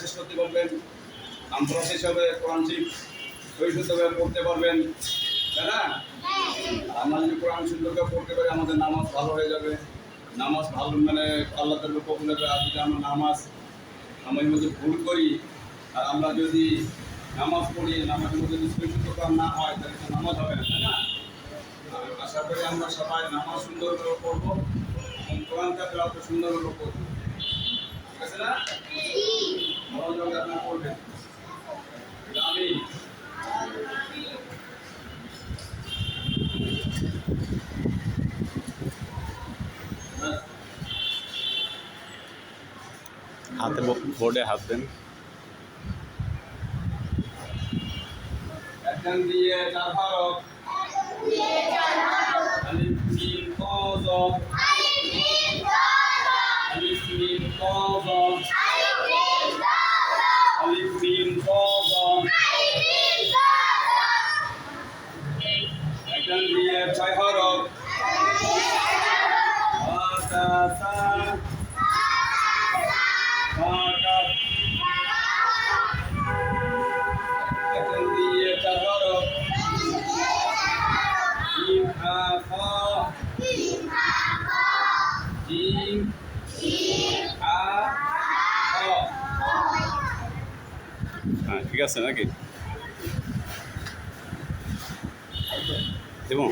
শেষ করতে পারবেন, আন্তর্জাতিক হিসাবে কোরআন পরিশুদ্ধভাবে পড়তে পারবেন, তাই না? আমরা যদি কোরআন সুন্দরভাবে পড়তে পারি আমাদের নামাজ ভালো হয়ে যাবে। নামাজ ভালো মানে আল্লাহ তাআলা কবুল হবে। আর যদি আমরা নামাজ আমাদের মধ্যে ভুল করি আর আমরা যদি নামাজ পড়ি, নামাজের মধ্যে যদি পরিশুদ্ধ করা না হয় তাহলে তো নামাজ হবে না, তাই না? আশা করি আমরা সবাই নামাজ সুন্দরভাবে পড়বো এবং কোরআনটা তেলাওয়াত সুন্দরভাবে পড়বো, ঠিক আছে না? মনোযোগ আপনারা পড়বেন। আমি হাতে বোর্ডে হাত দেন। একজন দিয়ে চার হরফ আলিফ মিম তা যা আলিফ মিম তা যা আলিফ মিম তা যা একজন দিয়ে ছয় হরফ তা সা একজন দিয়ে চার হরফ জিম হা ফা জিম হা ফা। হ্যাঁ, ঠিক আছে নাকি দেবো?